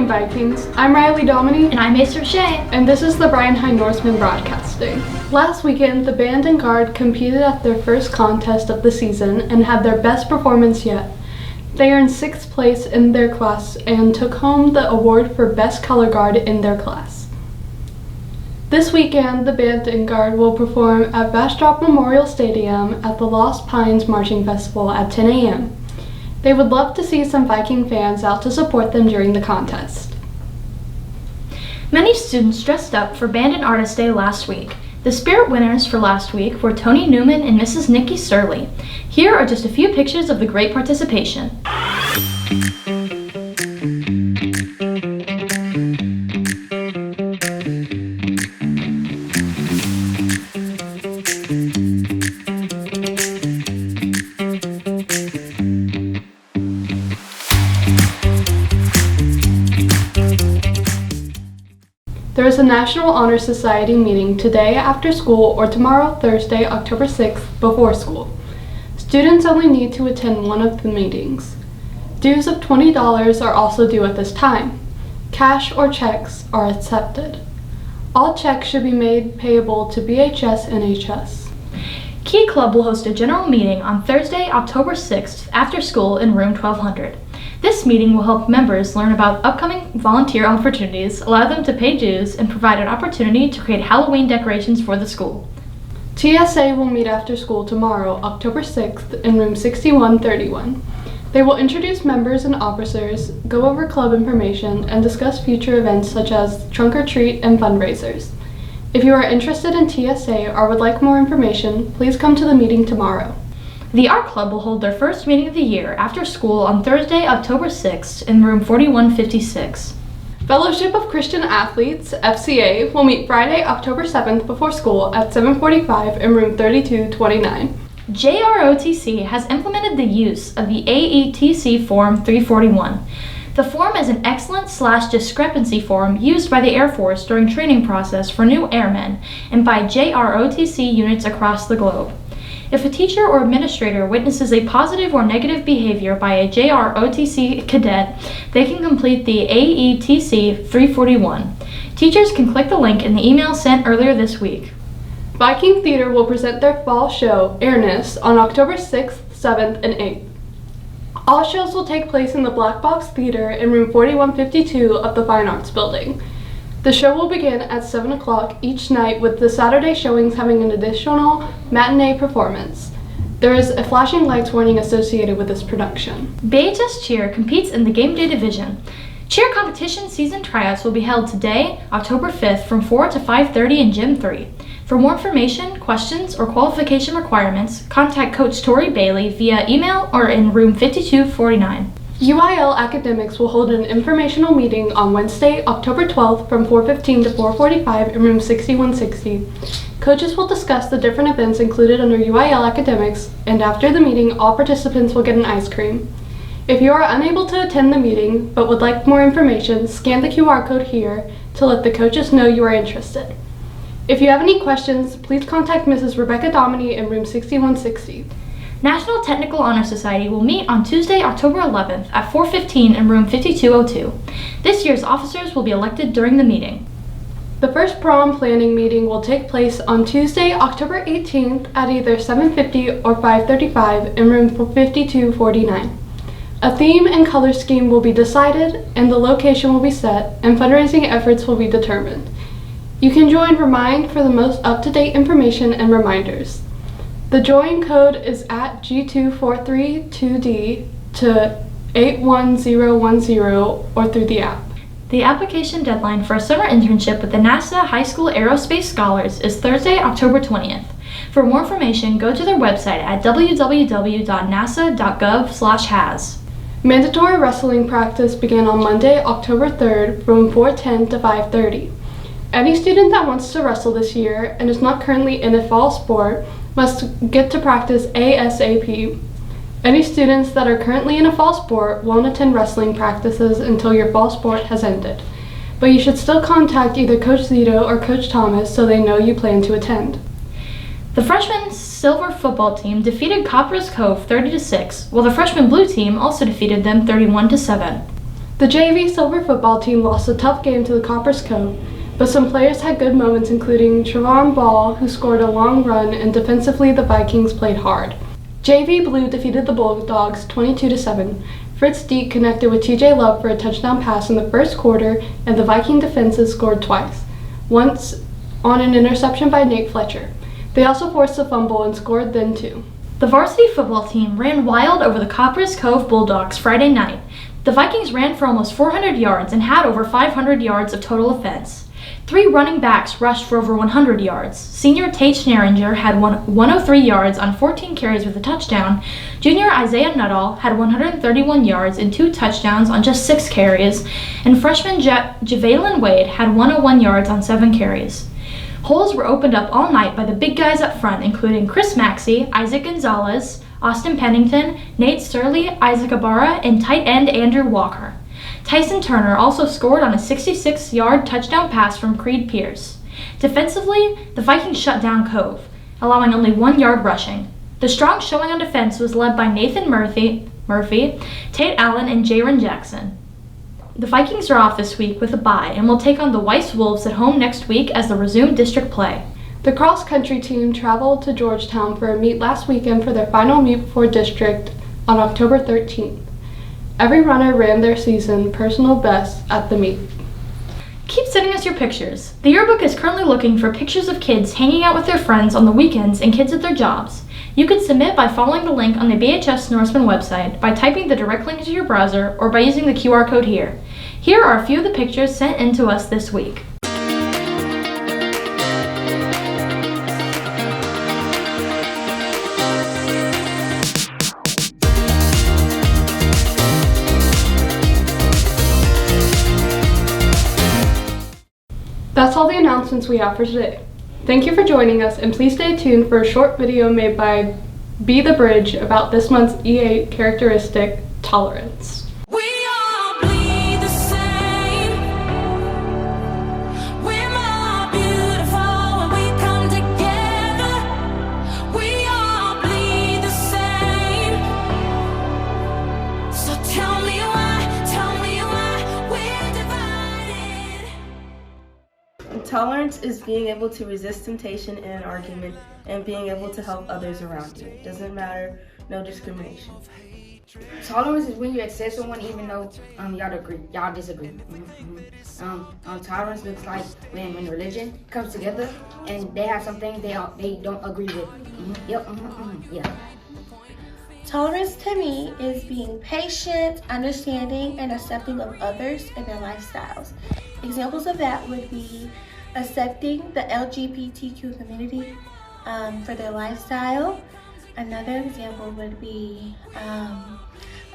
morning, Vikings. I'm Riley Domini. And I'm Acer Shea. And this is the Bryan High Norseman Broadcasting. Last weekend, the band and guard competed at their first contest of the season and had their best performance yet. They earned 6th place in their class and took home the award for Best Color Guard in their class. This weekend, the band and guard will perform at Bastrop Memorial Stadium at the Lost Pines Marching Festival at 10 a.m. They would love to see some Viking fans out to support them during the contest. Many students dressed up for Band and Artist Day last week. The spirit winners for last week were Tony Newman and Mrs. Nikki Surley. Here are just a few pictures of the great participation. There is a National Honor Society meeting today after school or tomorrow, Thursday, October 6th, before school. Students only need to attend one of the meetings. Dues of $20 are also due at this time. Cash or checks are accepted. All checks should be made payable to BHS NHS. Key Club will host a general meeting on Thursday, October 6th, after school in room 1200. This meeting will help members learn about upcoming volunteer opportunities, allow them to pay dues, and provide an opportunity to create Halloween decorations for the school. TSA will meet after school tomorrow, October 6th, in room 6131. They will introduce members and officers, go over club information, and discuss future events such as trunk or treat and fundraisers. If you are interested in TSA or would like more information, please come to the meeting tomorrow. The Art Club will hold their first meeting of the year after school on Thursday, October 6th in room 4156. Fellowship of Christian Athletes, FCA, will meet Friday, October 7th before school at 7:45 in room 3229. JROTC has implemented the use of the AETC Form 341. The form is an excellence/discrepancy form used by the Air Force during training process for new airmen and by JROTC units across the globe. If a teacher or administrator witnesses a positive or negative behavior by a JROTC cadet, they can complete the AETC 341. Teachers can click the link in the email sent earlier this week. Viking Theater will present their fall show, Airness, on October 6th, 7th, and 8th. All shows will take place in the Black Box Theater in room 4152 of the Fine Arts Building. The show will begin at 7 o'clock each night, with the Saturday showings having an additional matinee performance. There is a flashing lights warning associated with this production. BHS Cheer competes in the Game Day Division. Cheer competition season tryouts will be held today, October 5th, from 4 to 5:30 in Gym 3. For more information, questions, or qualification requirements, contact Coach Tori Bailey via email or in room 5249. UIL Academics will hold an informational meeting on Wednesday, October 12th from 4:15 to 4:45 in room 6160. Coaches will discuss the different events included under UIL Academics, and after the meeting, all participants will get an ice cream. If you are unable to attend the meeting but would like more information, scan the QR code here to let the coaches know you are interested. If you have any questions, please contact Mrs. Rebecca Domini in room 6160. National Technical Honor Society will meet on Tuesday, October 11th at 4:15 in room 5202. This year's officers will be elected during the meeting. The first prom planning meeting will take place on Tuesday, October 18th at either 7:50 or 5:35 in room 5249. A theme and color scheme will be decided, and the location will be set, and fundraising efforts will be determined. You can join Remind for the most up-to-date information and reminders. The join code is at G2432D to 81010 or through the app. The application deadline for a summer internship with the NASA High School Aerospace Scholars is Thursday, October 20th. For more information, go to their website at www.nasa.gov/has. Mandatory wrestling practice began on Monday, October 3rd from 4:10 to 5:30. Any student that wants to wrestle this year and is not currently in a fall sport must get to practice ASAP. Any students that are currently in a fall sport won't attend wrestling practices until your fall sport has ended, but you should still contact either Coach Zito or Coach Thomas so they know you plan to attend. The freshman silver football team defeated Copperas Cove 30-6, while the freshman blue team also defeated them 31-7. The JV Silver football team lost a tough game to the Copper's Cove, but some players had good moments, including Trevon Ball, who scored a long run, and defensively the Vikings played hard. JV Blue defeated the Bulldogs 22-7. Fritz Deek connected with TJ Love for a touchdown pass in the first quarter, and the Viking defenses scored twice, once on an interception by Nate Fletcher. They also forced a fumble and scored then too. The varsity football team ran wild over the Copper's Cove Bulldogs Friday night. The Vikings ran for almost 400 yards and had over 500 yards of total offense. 3 running backs rushed for over 100 yards. Senior Tate Schneringer had 103 yards on 14 carries with a touchdown. Junior Isaiah Nuttall had 131 yards and 2 touchdowns on just 6 carries. And freshman Javalyn Wade had 101 yards on 7 carries. Holes were opened up all night by the big guys up front, including Chris Maxey, Isaac Gonzalez, Austin Pennington, Nate Sturley, Isaac Ibarra, and tight end Andrew Walker. Tyson Turner also scored on a 66-yard touchdown pass from Creed Pierce. Defensively, the Vikings shut down Cove, allowing only 1 yard rushing. The strong showing on defense was led by Nathan Murphy, Tate Allen, and Jaron Jackson. The Vikings are off this week with a bye and will take on the Weiss Wolves at home next week as they resume district play. The cross-country team traveled to Georgetown for a meet last weekend for their final meet before district on October 13th. Every runner ran their season personal best at the meet. Keep sending us your pictures. The yearbook is currently looking for pictures of kids hanging out with their friends on the weekends and kids at their jobs. You can submit by following the link on the BHS Norseman website, by typing the direct link into your browser, or by using the QR code here. Here are a few of the pictures sent in to us this week. That's all the announcements we have for today. Thank you for joining us, and please stay tuned for a short video made by Be the Bridge about this month's E8 characteristic, tolerance. Tolerance is being able to resist temptation in an argument and being able to help others around you. Doesn't matter, no discrimination. Tolerance is when you accept someone even though y'all disagree. Tolerance looks like when religion comes together and they have something they don't agree with. Yeah. Tolerance to me is being patient, understanding, and accepting of others and their lifestyles. Examples of that would be accepting the LGBTQ community for their lifestyle. Another example would be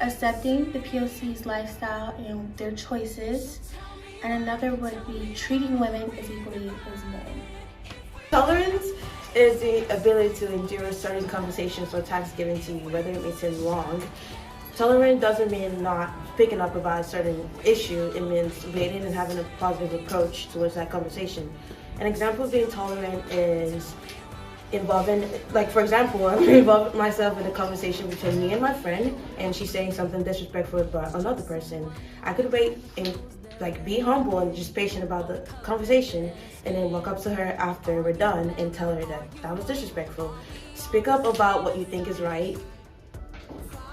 accepting the POC's lifestyle and their choices. And another would be treating women as equally as men. Tolerance is the ability to endure certain conversations or attacks given to you, whether it may seem wrong. Tolerant doesn't mean not picking up about a certain issue. It means waiting and having a positive approach towards that conversation. An example of being tolerant is involving, like for example, I'm involving myself in a conversation between me and my friend, and she's saying something disrespectful about another person. I could wait and be humble and just patient about the conversation, and then walk up to her after we're done and tell her that was disrespectful. Speak up about what you think is right.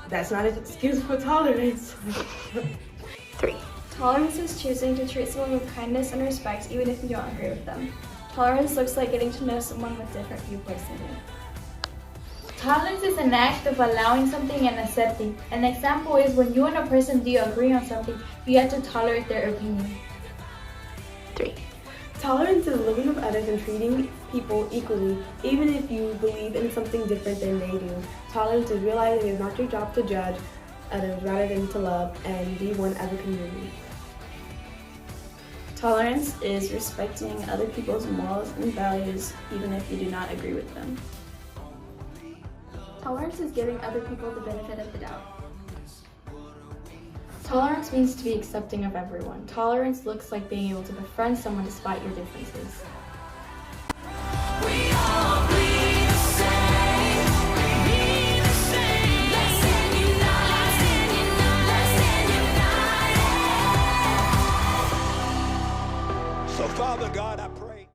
That's not an excuse for tolerance. 3. Tolerance is choosing to treat someone with kindness and respect even if you don't agree with them. Tolerance looks like getting to know someone with different viewpoints than you. Tolerance is an act of allowing something and accepting. An example is when you and a person do agree on something, you have to tolerate their opinion. 3. Tolerance is living with others and treating people equally, even if you believe in something different than they do. Tolerance is realizing it's not your job to judge others rather than to love and be one as a community. Tolerance is respecting other people's morals and values, even if you do not agree with them. Tolerance is giving other people the benefit of the doubt. Tolerance means to be accepting of everyone. Tolerance looks like being able to befriend someone despite your differences. Father God, I pray.